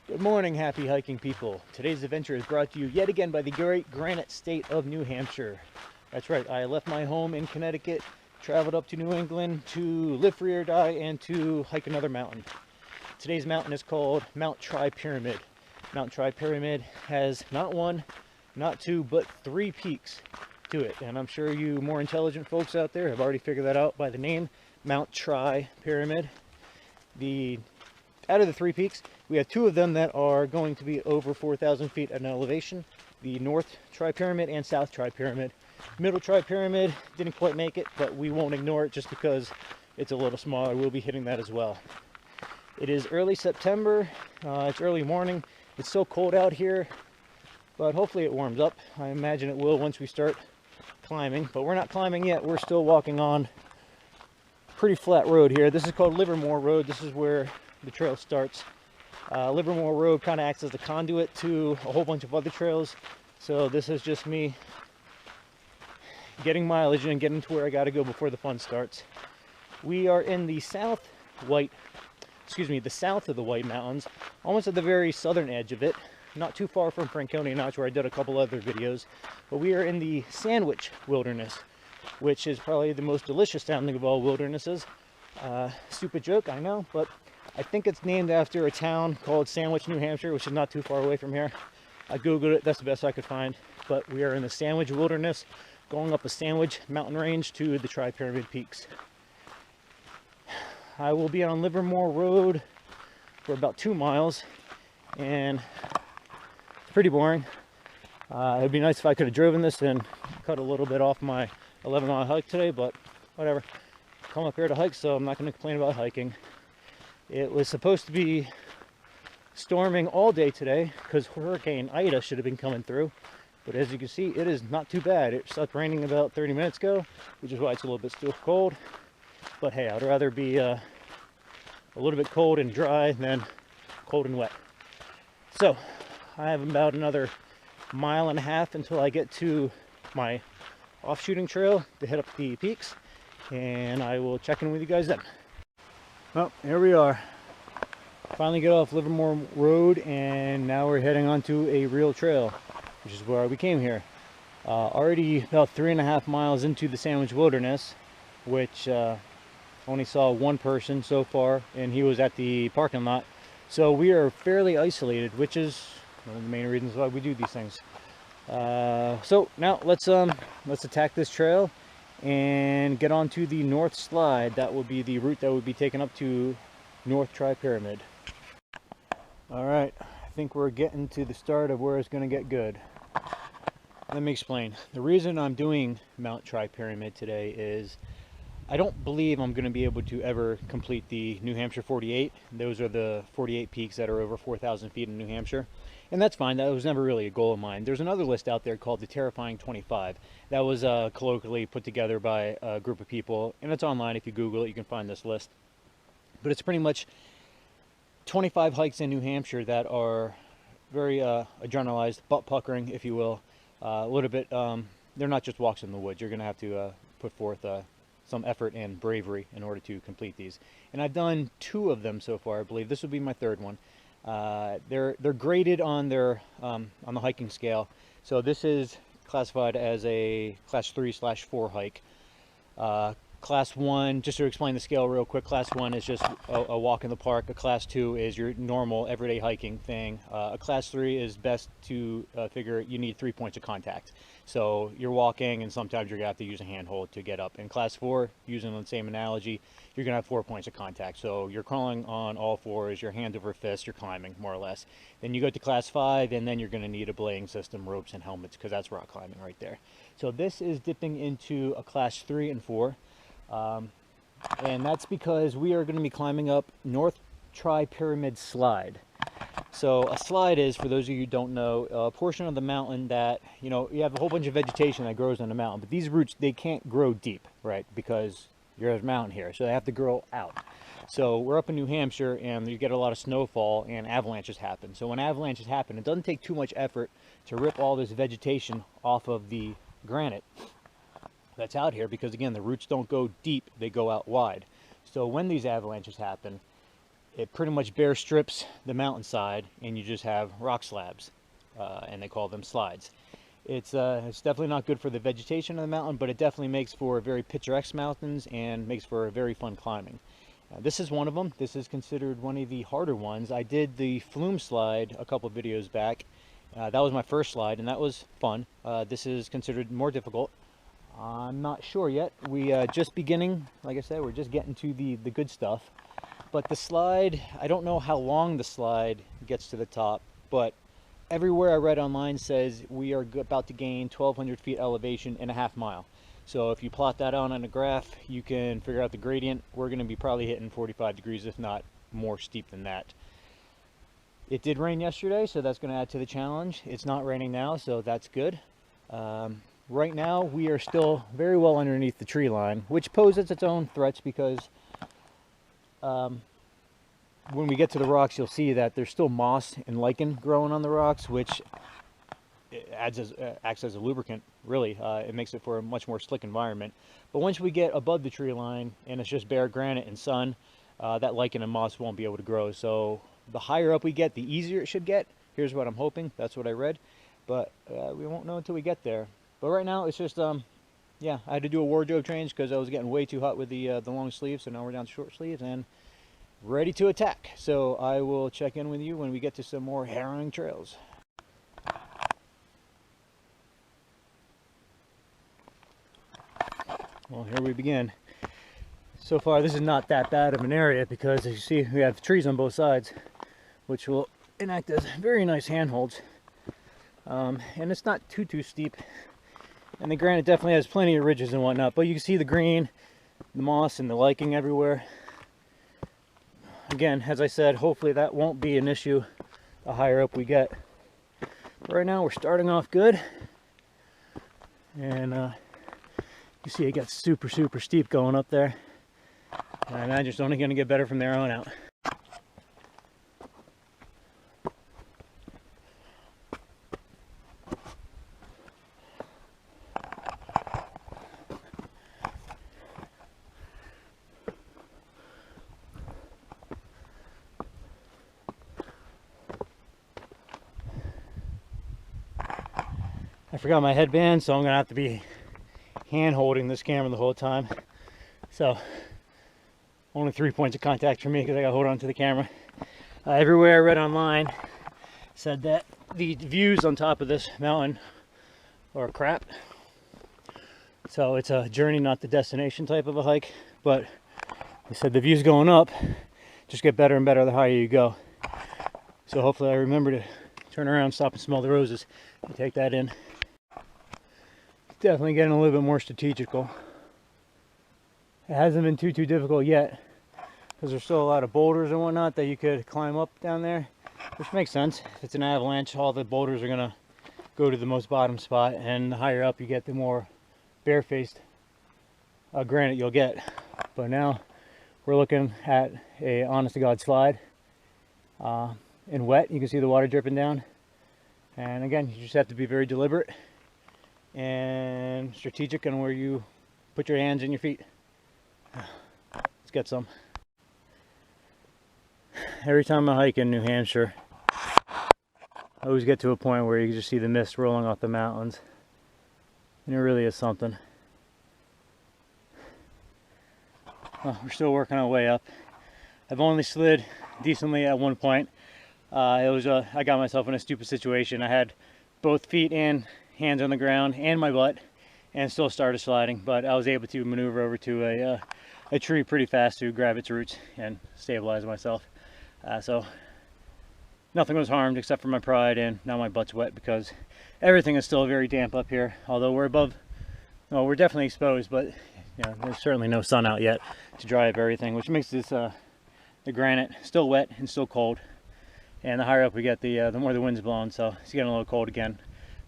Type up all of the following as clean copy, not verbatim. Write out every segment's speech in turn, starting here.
Good morning, happy hiking people. Today's adventure is brought to you yet again by the great granite state of New Hampshire. That's right, I left my home in Connecticut, traveled up to New England to live free or die and to hike another mountain. Today's mountain is called Mount Tripyramid. Mount Tripyramid has not one, not two, but three peaks to it. And I'm sure you more intelligent folks out there have already figured that out by the name, Mount Tripyramid. Out of the three peaks, we have two of them that are going to be over 4,000 feet at an elevation. The North Tripyramid and South Tripyramid. Middle Tripyramid didn't quite make it, but we won't ignore it just because it's a little smaller. We'll be hitting that as well. It is early September. It's early morning. It's so cold out here, but hopefully it warms up. I imagine it will once we start climbing, but we're not climbing yet. We're still walking on pretty flat road here. This is called Livermore Road. This is where the trail starts. Livermore Road kind of acts as the conduit to a whole bunch of other trails. So this is just me getting mileage and getting to where I got to go before the fun starts. We are in the south of the White Mountains, almost at the very southern edge of it, not too far from Franconia Notch, where I did a couple other videos. But we are in the Sandwich Wilderness, which is probably the most delicious sounding of all wildernesses. Stupid joke, I know, but I think it's named after a town called Sandwich, New Hampshire, which is not too far away from here. I googled it, that's the best I could find. But we are in the Sandwich Wilderness, going up a Sandwich mountain range to the Tripyramid Peaks. I will be on Livermore Road for about 2 miles, and it's pretty boring. It'd be nice if I could have driven this and cut a little bit off my 11-mile hike today, but whatever. Come up here to hike, so I'm not going to complain about hiking. It was supposed to be storming all day today because Hurricane Ida should have been coming through. But as you can see, it is not too bad. It stopped raining about 30 minutes ago, which is why it's a little bit still cold. But hey, I'd rather be a little bit cold and dry than cold and wet. So I have about another 1.5 miles until I get to my off-shooting trail to hit up the peaks, and I will check in with you guys then. Well, here we are. Finally get off Livermore Road, and now we're heading onto a real trail, which is where we came here. Already about 3.5 miles into the Sandwich Wilderness, which only saw one person so far, and he was at the parking lot. So we are fairly isolated, which is one of the main reasons why we do these things. So now let's attack this trail and get on to the north slide. That will be the route that would be taken up to North Tripyramid. Alright, I think we're getting to the start of where it's going to get good. Let me explain. The reason I'm doing Mount Tripyramid today is I don't believe I'm going to be able to ever complete the New Hampshire 48. Those are the 48 peaks that are over 4,000 feet in New Hampshire. And that's fine. That was never really a goal of mine. There's another list out there called the Terrifying 25. That was colloquially put together by a group of people. And it's online. If you Google it, you can find this list. But it's pretty much 25 hikes in New Hampshire that are very adrenalized, butt-puckering, if you will. A little bit, they're not just walks in the woods. You're going to have to put forth some effort and bravery in order to complete these. And I've done 2 of them so far. I believe this would be my 3rd one. They're graded on their on the hiking scale. So this is classified as a class 3/4 hike. Class 1, just to explain the scale real quick, class 1 is just a walk in the park. A class 2 is your normal everyday hiking thing. A class 3 is best to figure you need 3 points of contact. So you're walking and sometimes you're gonna have to use a handhold to get up. In class 4, using the same analogy, you're gonna have 4 points of contact. So you're crawling on all fours, your hand over fist, you're climbing more or less. Then you go to class 5, and then you're gonna need a belaying system, ropes and helmets, because that's rock climbing right there. So this is dipping into a class 3 and 4. And that's because we are going to be climbing up North Tripyramid Slide. So a slide is, for those of you who don't know, a portion of the mountain that, you know, you have a whole bunch of vegetation that grows on the mountain, but these roots, they can't grow deep, right? Because you're at a mountain here, so they have to grow out. So we're up in New Hampshire, and you get a lot of snowfall, and avalanches happen. So when avalanches happen, it doesn't take too much effort to rip all this vegetation off of the granite that's out here, because again, the roots don't go deep, they go out wide. So when these avalanches happen, it pretty much bare strips the mountainside, and you just have rock slabs, and they call them slides. It's definitely not good for the vegetation of the mountain, but it definitely makes for very picturesque mountains and makes for a very fun climbing. This is one of them. This is considered one of the harder ones. I did the flume slide a couple videos back. That was my first slide, and that was fun. This is considered more difficult. I'm not sure yet. We just beginning, like I said, we're just getting to the good stuff. But the slide, I don't know how long the slide gets to the top, but everywhere I read online says we are about to gain 1,200 feet elevation in a half mile. So if you plot that out on a graph, you can figure out the gradient. We're going to be probably hitting 45 degrees, if not more steep than that. It did rain yesterday, so that's going to add to the challenge. It's not raining now, so that's good. Right now, we are still very well underneath the tree line, which poses its own threats because when we get to the rocks, you'll see that there's still moss and lichen growing on the rocks, which acts as a lubricant, really. It makes it for a much more slick environment. But once we get above the tree line and it's just bare granite and sun, that lichen and moss won't be able to grow. So the higher up we get, the easier it should get. Here's what I'm hoping. That's what I read. But we won't know until we get there. But right now, it's just, yeah, I had to do a wardrobe change because I was getting way too hot with the long sleeves. So now we're down to short sleeves and ready to attack. So I will check in with you when we get to some more harrowing trails. Well, here we begin. So far, this is not that bad of an area because, as you see, we have trees on both sides, which will enact as very nice handholds. And it's not too steep. And the granite definitely has plenty of ridges and whatnot, but you can see the green, the moss, and the lichen everywhere. Again, as I said, hopefully that won't be an issue the higher up we get. But right now, we're starting off good. And you see it gets super steep going up there. And I imagine it's only going to get better from there on out. I forgot my headband, so I'm going to have to be hand holding this camera the whole time. So only 3 points of contact for me because I got to hold on to the camera. Everywhere I read online said that the views on top of this mountain are crap. So it's a journey, not the destination type of a hike. But they said the views going up just get better and better the higher you go. So hopefully I remember to turn around, stop and smell the roses and take that in. Definitely getting a little bit more strategical. It hasn't been too difficult yet because there's still a lot of boulders and whatnot that you could climb up down there, which makes sense. If it's an avalanche, all the boulders are gonna go to the most bottom spot, and the higher up you get, the more barefaced granite you'll get. But now we're looking at a honest to God slide and wet. You can see the water dripping down, and again, you just have to be very deliberate and strategic on where you put your hands and your feet. Let's get some. Every time I hike in New Hampshire, I always get to a point where you can just see the mist rolling off the mountains, and it really is something. Well, we're still working our way up. I've only slid decently at one point. I got myself in a stupid situation. I had both feet and hands on the ground and my butt, and still started sliding, but I was able to maneuver over to a tree pretty fast to grab its roots and stabilize myself. So nothing was harmed except for my pride, and now my butt's wet because everything is still very damp up here. Although we're above, well, we're definitely exposed, but you know, there's certainly no sun out yet to dry up everything, which makes this the granite still wet and still cold. And the higher up we get, the more the wind's blowing, so it's getting a little cold again.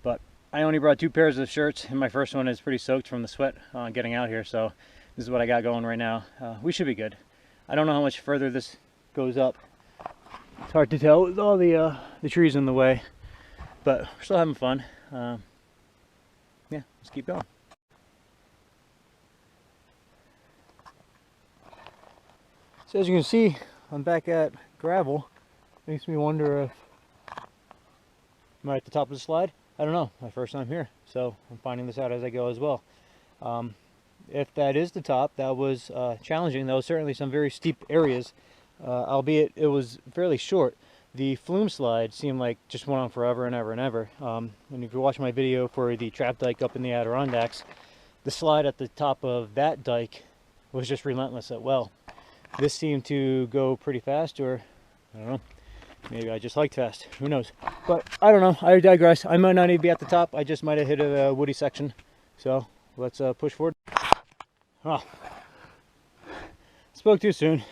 But I only brought 2 pairs of shirts, and my first one is pretty soaked from the sweat getting out here, so this is what I got going right now. We should be good. I don't know how much further this goes up. It's hard to tell with all the trees in the way, but we're still having fun. Yeah, let's keep going. So as you can see, I'm back at gravel. Makes me wonder if am I at the top of the slide? I don't know. My first time here, so I'm finding this out as I go as well. If that is the top, that was challenging. There was certainly some very steep areas, albeit it was fairly short. The flume slide seemed like just went on forever and ever and ever. And if you watch my video for the trap dike up in the Adirondacks, the slide at the top of that dike was just relentless at well. This seemed to go pretty fast, or I don't know, maybe I just liked fast, who knows. But I don't know, I digress. I might not even be at the top, I just might have hit a woody section. So let's push forward. Oh, spoke too soon.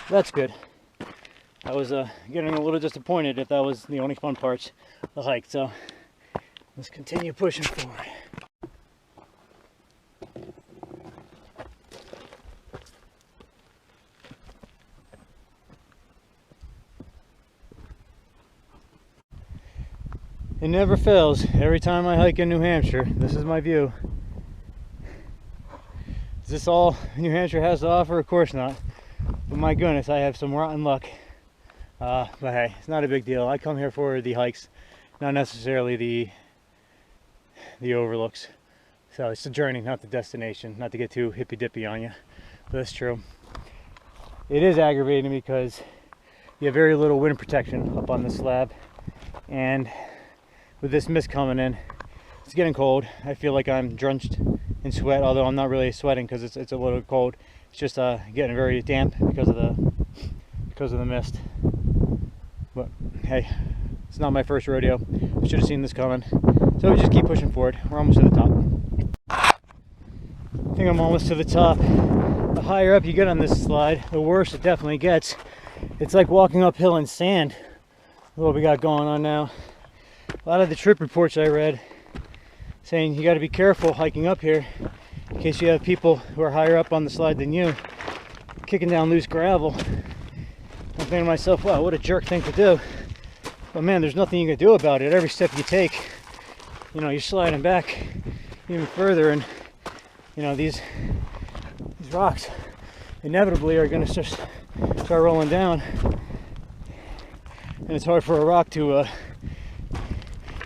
That's good. I was getting a little disappointed if that was the only fun parts of the hike, so let's continue pushing forward. It never fails. Every time I hike in New Hampshire, this is my view. Is this all New Hampshire has to offer? Of course not. But my goodness, I have some rotten luck. But hey, it's not a big deal. I come here for the hikes, not necessarily the overlooks. So it's the journey, not the destination. Not to get too hippy-dippy on you, but that's true. It is aggravating because you have very little wind protection up on the slab, and with this mist coming in, it's getting cold. I feel like I'm drenched in sweat, although I'm not really sweating because it's a little cold. It's just getting very damp because of the mist. But hey, it's not my first rodeo. I should have seen this coming. So we just keep pushing forward. We're almost to the top. I think I'm almost to the top. The higher up you get on this slide, the worse it definitely gets. It's like walking uphill in sand. What we got going on now. A lot of the trip reports I read saying you got to be careful hiking up here in case you have people who are higher up on the slide than you kicking down loose gravel. I'm thinking to myself, wow, what a jerk thing to do. But man, there's nothing you can do about it. Every step you take, you know, you're sliding back even further, and you know, these rocks inevitably are going to start rolling down, and it's hard for a rock to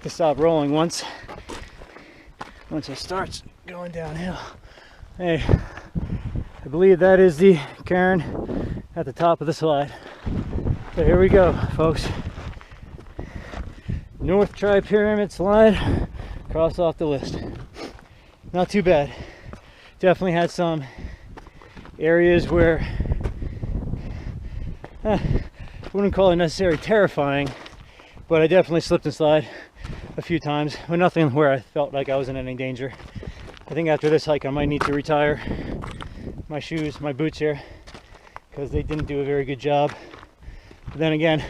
stop rolling once it starts going downhill. Hey, I believe that is the cairn at the top of the slide. So here we go, folks. North Tripyramid slide, cross off the list. Not too bad. Definitely had some areas where I wouldn't call it necessarily terrifying, but I definitely slipped and slide a few times, but nothing where I felt like I was in any danger. I think after this hike I might need to retire my shoes, my boots here, because they didn't do a very good job. But then again,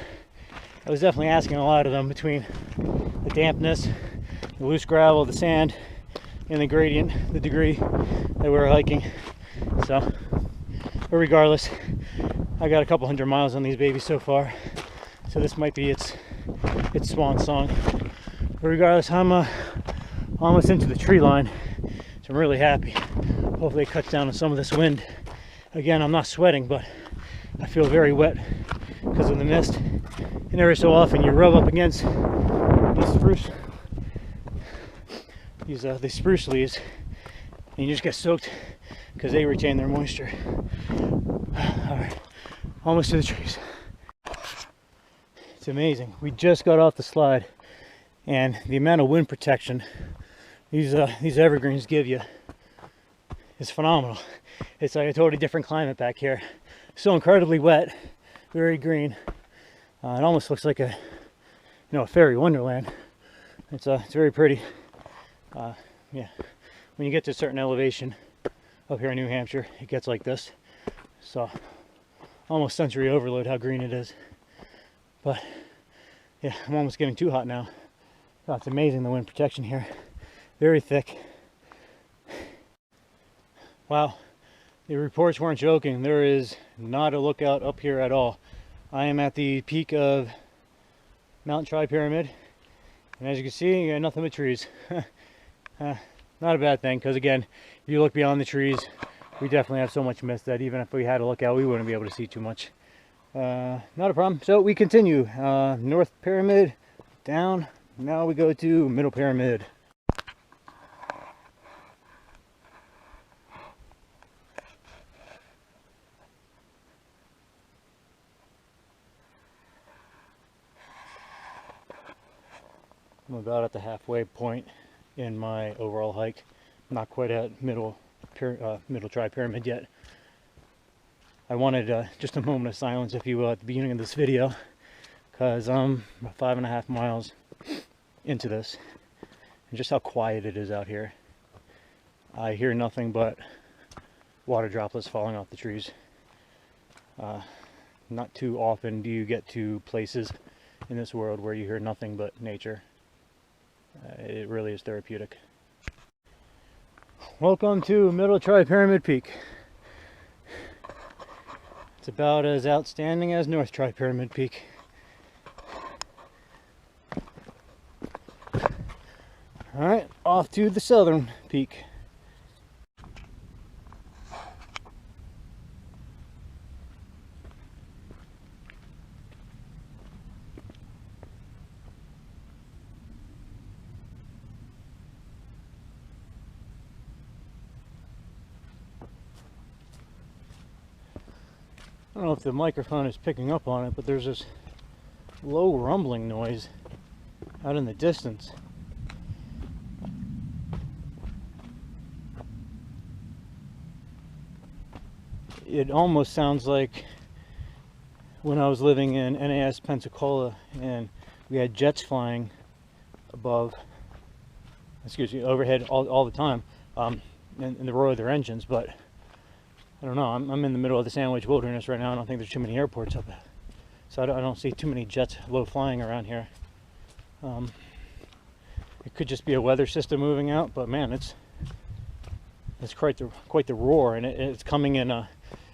I was definitely asking a lot of them between the dampness, the loose gravel, the sand, and the gradient, the degree that we were hiking. So, but regardless, I got a couple hundred miles on these babies so far, so this might be its swan song. But regardless, I'm almost into the tree line, so I'm really happy. Hopefully it cuts down on some of this wind. Again, I'm not sweating, but I feel very wet because of the mist. And every so often you rub up against these spruce leaves, and you just get soaked because they retain their moisture. All right, almost to the trees. It's amazing. We just got off the slide, and the amount of wind protection these evergreens give you is phenomenal. It's like a totally different climate back here. So incredibly wet, very green. It almost looks like a fairy wonderland. It's very pretty. Yeah, when you get to a certain elevation up here in New Hampshire, it gets like this. So almost sensory overload how green it is. But yeah, I'm almost getting too hot now. Oh, it's amazing, the wind protection here. Very thick. Wow, the reports weren't joking. There is not a lookout up here at all. I am at the peak of Mount Tripyramid, and as you can see, you got nothing but trees. Not a bad thing, because again, if you look beyond the trees, we definitely have so much mist that even if we had a lookout, we wouldn't be able to see too much. Not a problem. So we continue. North Pyramid, down. Now we go to Middle Pyramid. I'm about at the halfway point in my overall hike. Not quite at middle Tripyramid yet. I wanted just a moment of silence, if you will, at the beginning of this video, because I'm about 5.5 miles into this, and just how quiet it is out here. I hear nothing but water droplets falling off the trees. Not too often do you get to places in this world where you hear nothing but nature. It really is therapeutic. Welcome to Middle Tripyramid Peak. It's about as outstanding as North Tripyramid Peak. Alright, off to the southern peak. I don't know if the microphone is picking up on it, but there's this low rumbling noise out in the distance. It almost sounds like when I was living in NAS Pensacola and we had jets flying overhead all the time, and the roar of their engines. But I don't know, I'm in the middle of the Sandwich Wilderness right now. I don't think there's too many airports up there, so I don't see too many jets low flying around here. It could just be a weather system moving out, but man, it's quite the roar, and it's coming in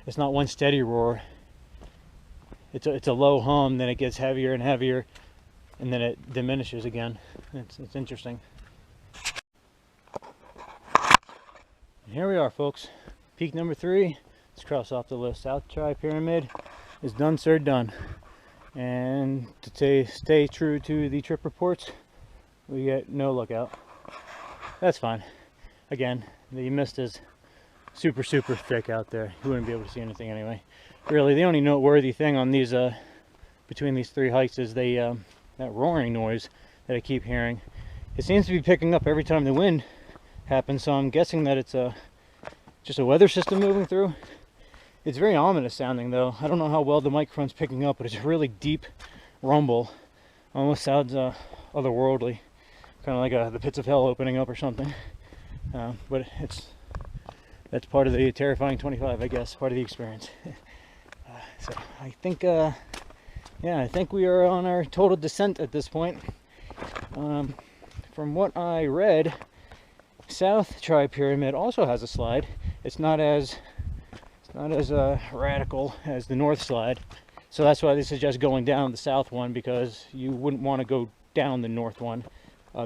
it's not one steady roar. It's a low hum, then it gets heavier and heavier, and then it diminishes again. It's interesting. And here we are, folks. Peak number 3. Let's cross off the list. South Tripyramid is done, sir, done. And to stay true to the trip reports, we get no lookout. That's fine. Again, the mist is super thick out there. You wouldn't be able to see anything anyway. Really, the only noteworthy thing on these between these 3 hikes is that roaring noise that I keep hearing. It seems to be picking up every time the wind happens, so I'm guessing that it's just a weather system moving through. It's very ominous sounding, though. I don't know how well the microphone's picking up, but it's a really deep rumble. Almost sounds otherworldly, kind of like the pits of hell opening up or something. But that's part of the terrifying 25, I guess, part of the experience. So I think, yeah, I think we are on our total descent at this point. From what I read, South Tripyramid also has a slide. It's not as radical as the North slide, so that's why they suggest going down the South one, because you wouldn't want to go down the North one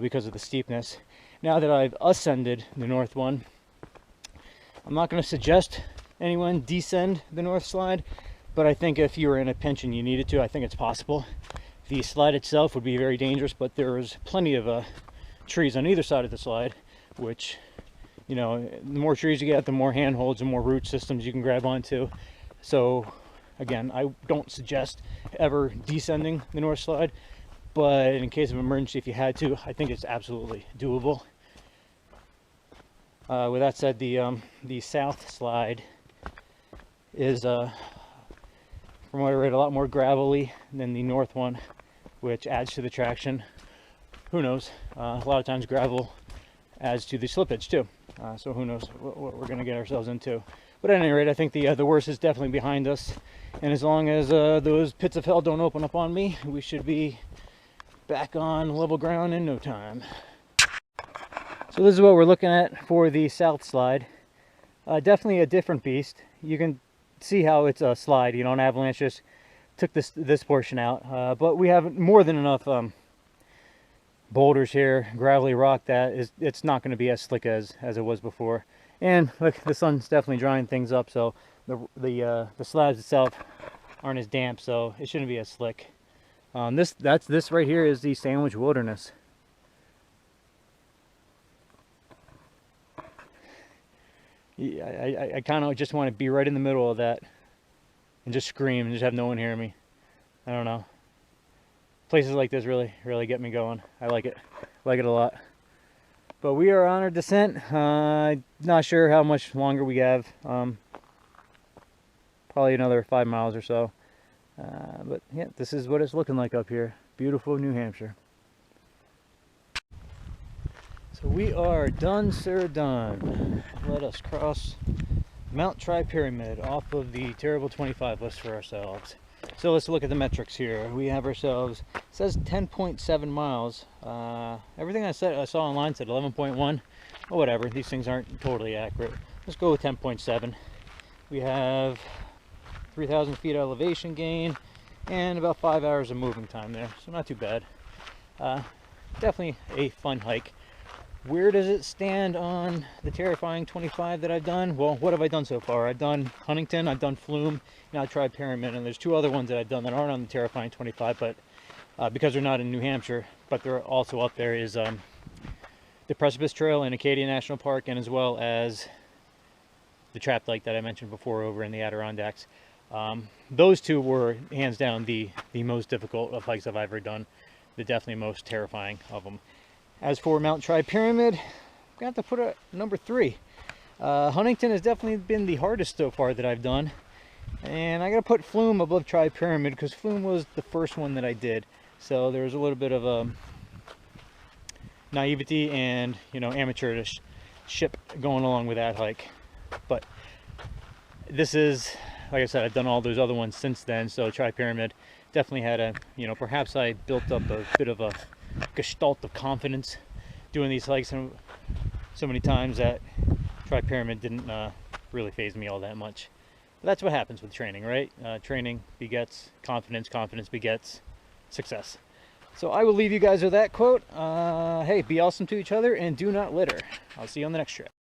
because of the steepness. Now that I've ascended the North one, I'm not going to suggest anyone descend the North slide, but I think if you were in a pinch and you needed to, I think it's possible. The slide itself would be very dangerous, but there's plenty of trees on either side of the slide, which, you know, the more trees you get, the more handholds and more root systems you can grab onto. So again, I don't suggest ever descending the North slide, but in case of emergency, if you had to, I think it's absolutely doable. With that said, the South slide is, from what I read, a lot more gravelly than the North one, which adds to the traction. Who knows? A lot of times gravel adds to the slippage too. So who knows what we're going to get ourselves into. But at any rate, I think the worst is definitely behind us. And as long as those pits of hell don't open up on me, we should be back on level ground in no time. So this is what we're looking at for the South slide. Definitely a different beast. You can see how it's a slide. You know, an avalanche just took this portion out. But we have more than enough boulders here, gravelly rock, that it's not going to be as slick as it was before. And look, the sun's definitely drying things up, so the slabs itself aren't as damp, so it shouldn't be as slick. This right here is the Sandwich Wilderness. Yeah, I kind of just want to be right in the middle of that and just scream and just have no one hear me. I don't know. Places like this really get me going. I like it. I like it a lot. But we are on our descent. Not sure how much longer we have. Probably another 5 miles or so. But yeah, this is what it's looking like up here. Beautiful New Hampshire. So we are done, sir, done. Let us cross Mount Tripyramid off of the Terrible 25 list for ourselves. So let's look at the metrics here. We have ourselves, it says 10.7 miles. Everything I saw online said 11.1. Well, whatever, these things aren't totally accurate. Let's go with 10.7. We have 3,000 feet elevation gain and about 5 hours of moving time there, so not too bad. Definitely a fun hike. Where does it stand on the terrifying 25 that I've done? Well, what have I done so far? I've done Huntington, I've done Flume, now I tried Tripyramid, and there's 2 other ones that I've done that aren't on the terrifying 25, but because they're not in New Hampshire, but they're also up there, is the Precipice Trail in Acadia National Park, and as well as the Trap Lake that I mentioned before over in the Adirondacks. Those 2 were hands down the most difficult of hikes I've ever done, the definitely most terrifying of them. As for Mount Tripyramid, I'm gonna have to put it at number 3. Huntington has definitely been the hardest so far that I've done, and I gotta put Flume above Tripyramid because Flume was the first one that I did, so there's a little bit of naivety and, you know, amateurish ship going along with that hike. But this is, like I said, I've done all those other ones since then, so Tripyramid definitely had a, you know, perhaps I built up a bit of a gestalt of confidence doing these hikes so many times that Tripyramid didn't really faze me all that much. But that's what happens with training, right? Training begets confidence, confidence begets success. So I will leave you guys with that quote. Hey, be awesome to each other and do not litter. I'll see you on the next trip.